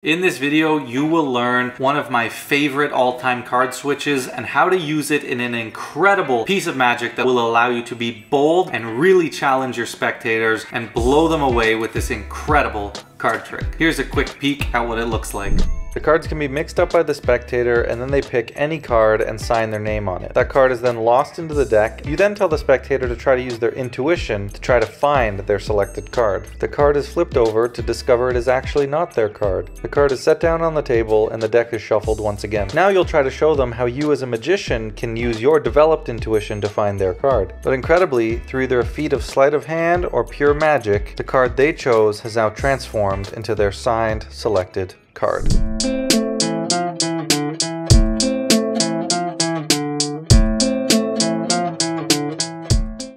In this video, you will learn one of my favorite all-time card switches and how to use it in an incredible piece of magic that will allow you to be bold and really challenge your spectators and blow them away with this incredible card trick. Here's a quick peek at what it looks like. The cards can be mixed up by the spectator, and then they pick any card and sign their name on it. That card is then lost into the deck. You then tell the spectator to try to use their intuition to try to find their selected card. The card is flipped over to discover it is actually not their card. The card is set down on the table and the deck is shuffled once again. Now you'll try to show them how you as a magician can use your developed intuition to find their card. But incredibly, through either a feat of sleight of hand or pure magic, the card they chose has now transformed into their signed, selected card.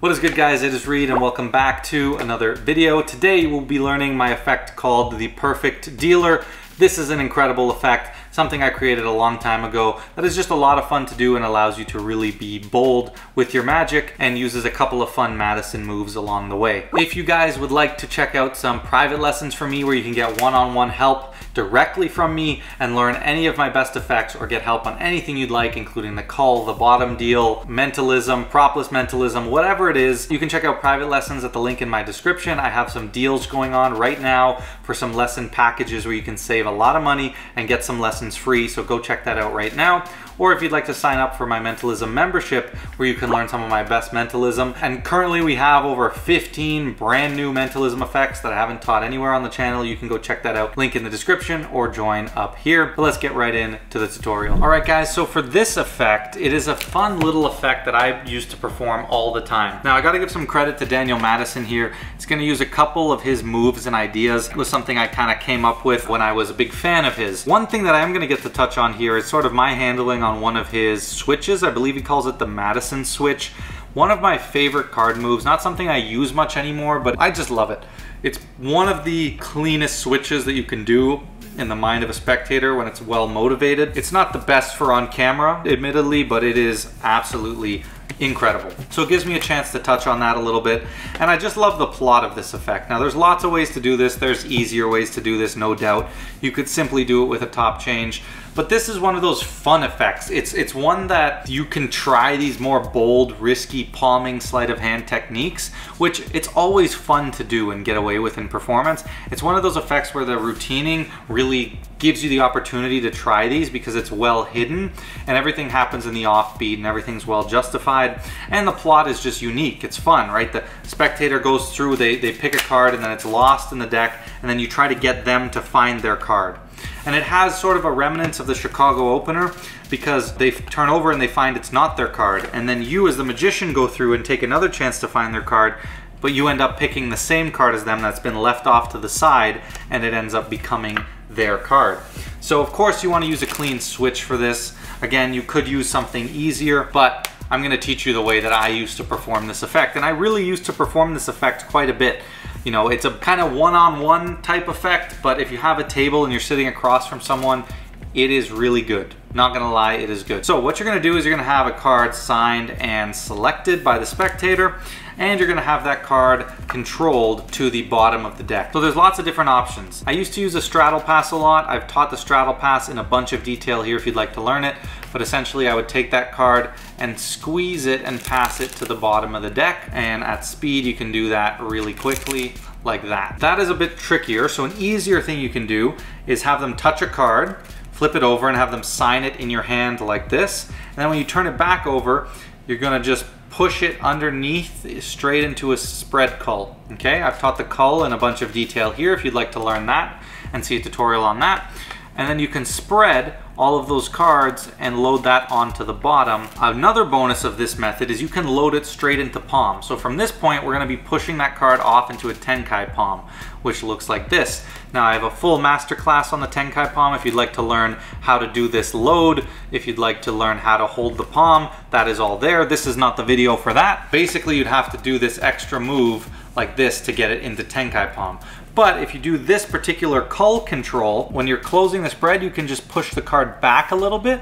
What is good, guys? It is Reed and welcome back to another video. Today we'll be learning my effect called the Perfect Dealer. This is an incredible effect, something I created a long time ago that is just a lot of fun to do and allows you to really be bold with your magic and uses a couple of fun Madison moves along the way. If you guys would like to check out some private lessons from me where you can get one-on-one help directly from me and learn any of my best effects or get help on anything you'd like, including the cull, the bottom deal, mentalism, propless mentalism, whatever it is, you can check out private lessons at the link in my description. I have some deals going on right now for some lesson packages where you can save a lot of money and get some lessons free, so go check that out right now. Or if you'd like to sign up for my mentalism membership where you can learn some of my best mentalism. And currently we have over 15 brand new mentalism effects that I haven't taught anywhere on the channel. You can go check that out, link in the description, or join up here. But let's get right into the tutorial. All right, guys, so for this effect, it is a fun little effect that I used to perform all the time. Now I gotta give some credit to Daniel Madison here. It's gonna use a couple of his moves and ideas. It was something I kind of came up with when I was a big fan of his. One thing that I am gonna get to touch on here is sort of my handling on one of his switches. I believe he calls it the Madison switch. One of my favorite card moves, not something I use much anymore, but I just love it. It's one of the cleanest switches that you can do in the mind of a spectator when it's well motivated. It's not the best for on camera, admittedly, but it is absolutely incredible. So it gives me a chance to touch on that a little bit. And I just love the plot of this effect. Now there's lots of ways to do this. There's easier ways to do this, no doubt. You could simply do it with a top change. But this is one of those fun effects. It's one that you can try these more bold, risky palming sleight of hand techniques, which it's always fun to do and get away with in performance. It's one of those effects where the routining really gives you the opportunity to try these because it's well hidden and everything happens in the offbeat and everything's well justified. And the plot is just unique. It's fun, right? The spectator goes through, they pick a card and then it's lost in the deck, and then you try to get them to find their card. And it has sort of a remnants of the Chicago opener because they turn over and they find it's not their card. And then you as the magician go through and take another chance to find their card, but you end up picking the same card as them that's been left off to the side, and it ends up becoming their card. So of course you want to use a clean switch for this. Again, you could use something easier, but I'm going to teach you the way that I used to perform this effect. And I really used to perform this effect quite a bit. You know, it's a kind of one-on-one type effect, but if you have a table and you're sitting across from someone, it is really good. Not gonna lie, it is good. So what you're gonna do is you're gonna have a card signed and selected by the spectator, and you're gonna have that card controlled to the bottom of the deck. So there's lots of different options. I used to use a straddle pass a lot. I've taught the straddle pass in a bunch of detail here if you'd like to learn it, but essentially I would take that card and squeeze it and pass it to the bottom of the deck, and at speed you can do that really quickly like that. That is a bit trickier, so an easier thing you can do is have them touch a card, flip it over and have them sign it in your hand like this. And then when you turn it back over, you're gonna just push it underneath straight into a spread cull. Okay, I've taught the cull in a bunch of detail here if you'd like to learn that and see a tutorial on that. And then you can spread all of those cards and load that onto the bottom. Another bonus of this method is you can load it straight into palm. So from this point, we're gonna be pushing that card off into a Tenkai palm, which looks like this. Now I have a full masterclass on the Tenkai palm if you'd like to learn how to do this load, if you'd like to learn how to hold the palm, that is all there. This is not the video for that. Basically, you'd have to do this extra move like this to get it into Tenkai palm. But if you do this particular cull control, when you're closing the spread, you can just push the card back a little bit,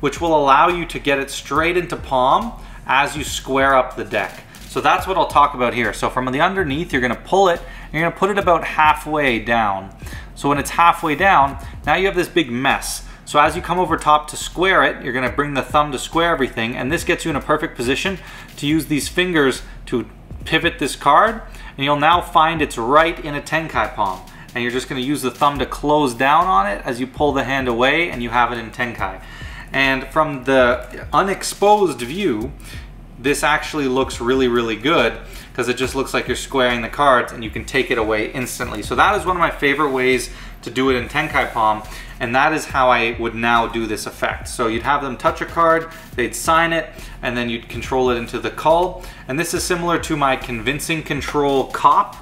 which will allow you to get it straight into palm as you square up the deck. So that's what I'll talk about here. So from the underneath, you're gonna pull it You're gonna put it about halfway down. So when it's halfway down, now you have this big mess. So as you come over top to square it, you're gonna bring the thumb to square everything, and this gets you in a perfect position to use these fingers to pivot this card, and you'll now find it's right in a Tenkai palm. And you're just gonna use the thumb to close down on it as you pull the hand away, and you have it in Tenkai. And from the unexposed view, this actually looks really, really good because it just looks like you're squaring the cards and you can take it away instantly. So that is one of my favorite ways to do it in Tenkai Palm, and that is how I would now do this effect. So you'd have them touch a card, they'd sign it, and then you'd control it into the call. And this is similar to my convincing control cop,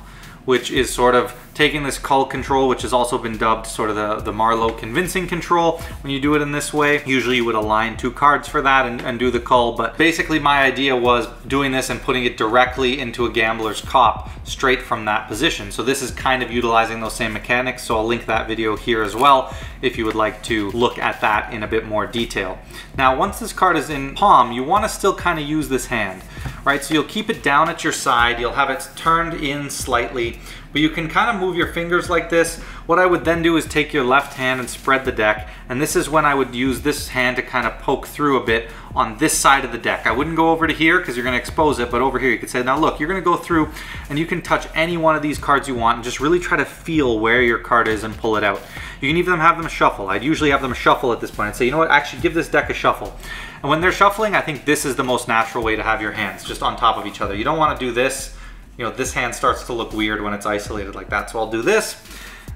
which is sort of taking this cull control, which has also been dubbed sort of the Marlowe convincing control. When you do it in this way, usually you would align 2 cards for that and do the cull. But basically my idea was doing this and putting it directly into a gambler's cop straight from that position. So this is kind of utilizing those same mechanics. So I'll link that video here as well if you would like to look at that in a bit more detail. Now, once this card is in palm, you want to still kind of use this hand, right? So you'll keep it down at your side. You'll have it turned in slightly, but you can kind of move your fingers like this. What I would then do is take your left hand and spread the deck, and this is when I would use this hand to kind of poke through a bit on this side of the deck. I wouldn't go over to here because you're going to expose it, but over here you could say, now look, you're going to go through and you can touch any one of these cards you want and just really try to feel where your card is and pull it out. You can even have them shuffle. I'd usually have them shuffle at this point and say, you know what, actually give this deck a shuffle. And when they're shuffling, I think this is the most natural way to have your hands just on top of each other. You don't want to do this. You know, this hand starts to look weird when it's isolated like that. So I'll do this.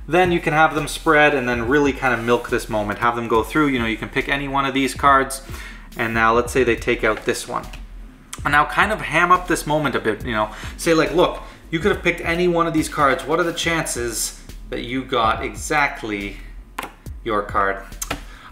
Then you can have them spread and then really kind of milk this moment. Have them go through. You know, you can pick any one of these cards. And now let's say they take out this one. And now kind of ham up this moment a bit, you know. Say like, look, you could have picked any one of these cards. What are the chances that you got exactly your card?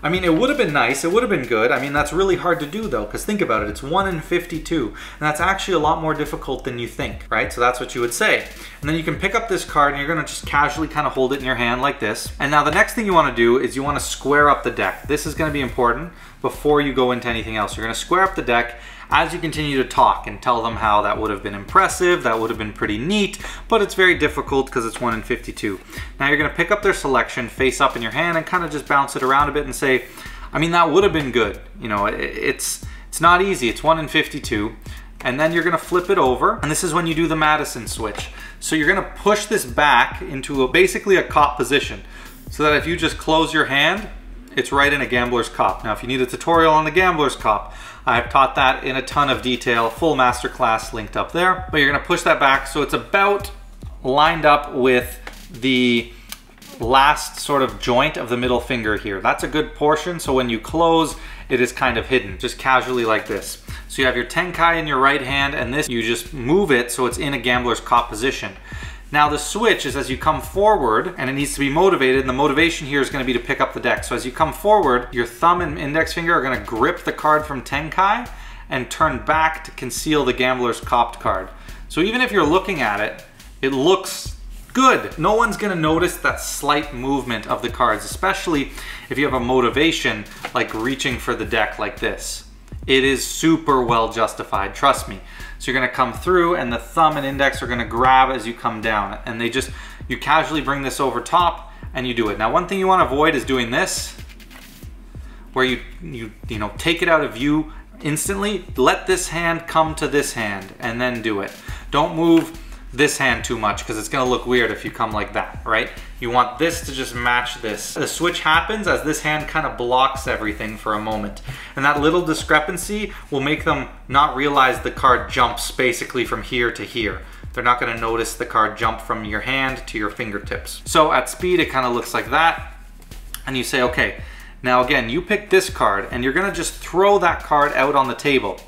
I mean, it would have been nice, it would have been good. I mean, that's really hard to do though, because think about it, it's 1 in 52. And that's actually a lot more difficult than you think, right? So that's what you would say. And then you can pick up this card and you're gonna just casually kind of hold it in your hand like this. And now the next thing you wanna do is you wanna square up the deck. This is gonna be important before you go into anything else. You're gonna square up the deck as you continue to talk and tell them how that would have been impressive, that would have been pretty neat, but it's very difficult because it's 1 in 52. Now you're gonna pick up their selection, face up in your hand, and kind of just bounce it around a bit and say, I mean, that would have been good. You know, it's not easy, it's 1 in 52. And then you're gonna flip it over, and this is when you do the Madison switch. So you're gonna push this back into basically a cop position, so that if you just close your hand, it's right in a gambler's cop. Now, if you need a tutorial on the gambler's cop, I've taught that in a ton of detail, full masterclass linked up there. But you're gonna push that back so it's about lined up with the last sort of joint of the middle finger here. That's a good portion, so when you close, it is kind of hidden, just casually like this. So you have your Tenkai in your right hand, and this, you just move it so it's in a gambler's cop position. Now the switch is as you come forward, and it needs to be motivated, and the motivation here is going to be to pick up the deck. So as you come forward, your thumb and index finger are going to grip the card from Tenkai and turn back to conceal the gambler's copped card. So even if you're looking at it, it looks good. No one's going to notice that slight movement of the cards, especially if you have a motivation like reaching for the deck like this. It is super well justified, trust me. So you're gonna come through and the thumb and index are gonna grab as you come down, and you casually bring this over top and you do it. Now, one thing you wanna avoid is doing this, where you know, take it out of view instantly. Let this hand come to this hand and then do it. Don't move this hand too much because it's gonna look weird if you come like that, right? You want this to just match this. The switch happens as this hand kind of blocks everything for a moment. And that little discrepancy will make them not realize the card jumps basically from here to here. They're not gonna notice the card jump from your hand to your fingertips. So at speed, it kind of looks like that. And you say, okay, now again, you pick this card and you're gonna just throw that card out on the table,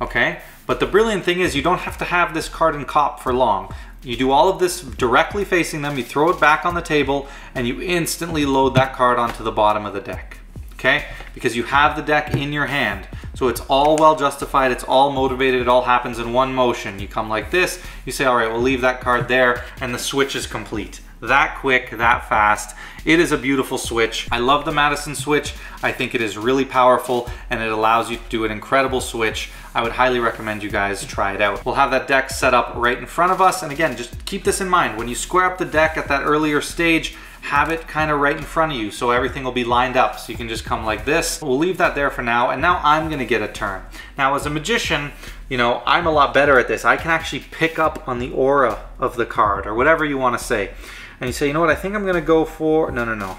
okay? But the brilliant thing is you don't have to have this card in cop for long. You do all of this directly facing them, you throw it back on the table, and you instantly load that card onto the bottom of the deck, okay? Because you have the deck in your hand. So it's all well justified, it's all motivated, it all happens in one motion. You come like this, you say, all right, we'll leave that card there, and the switch is complete. that quick, that fast. It is a beautiful switch. I love the Madison switch. I think it is really powerful and it allows you to do an incredible switch. I would highly recommend you guys try it out. We'll have that deck set up right in front of us. And again, just keep this in mind. When you square up the deck at that earlier stage, have it kind of right in front of you so everything will be lined up. So you can just come like this. We'll leave that there for now. And now I'm gonna get a turn. Now as a magician, you know, I'm a lot better at this. I can actually pick up on the aura of the card or whatever you want to say. And you say, you know what, I think I'm gonna go for, no.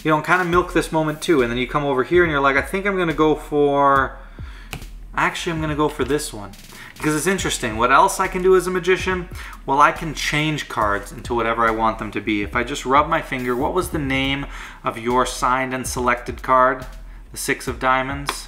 You know, kind of milk this moment too. And then you come over here and you're like, I think I'm gonna go for, actually I'm gonna go for this one. Because it's interesting, what else I can do as a magician? Well, I can change cards into whatever I want them to be. If I just rub my finger, what was the name of your signed and selected card? The 6 of diamonds.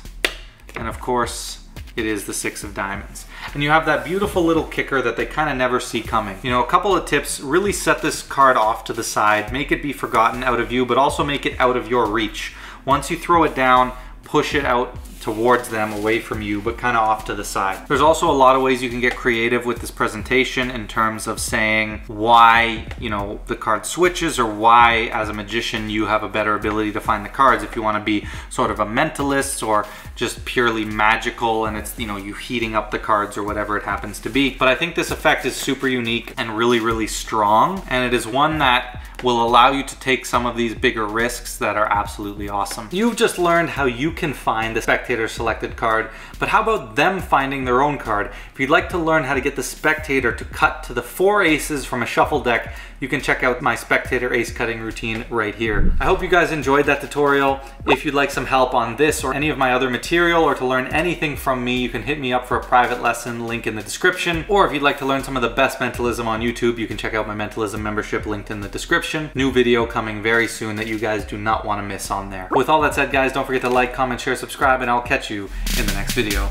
And of course, it is the 6 of diamonds. And you have that beautiful little kicker that they kind of never see coming. You know, a couple of tips, really set this card off to the side, make it be forgotten out of view, but also make it out of your reach. Once you throw it down, push it out towards them, away from you, but kind of off to the side. There's also a lot of ways you can get creative with this presentation in terms of saying why, you know, the card switches or why as a magician you have a better ability to find the cards. If you want to be sort of a mentalist or just purely magical and it's, you know, you heating up the cards or whatever it happens to be. But I think this effect is super unique and really, really strong. And it is one that will allow you to take some of these bigger risks that are absolutely awesome. You've just learned how you can find the spectator selected card, but how about them finding their own card? If you'd like to learn how to get the spectator to cut to the 4 aces from a shuffle deck, you can check out my spectator ace cutting routine right here. I hope you guys enjoyed that tutorial. If you'd like some help on this or any of my other material or to learn anything from me, you can hit me up for a private lesson, link in the description. Or if you'd like to learn some of the best mentalism on YouTube, you can check out my mentalism membership linked in the description. New video coming very soon that you guys do not want to miss on there. With all that said, guys, don't forget to like, comment, share, subscribe, and I'll catch you in the next video.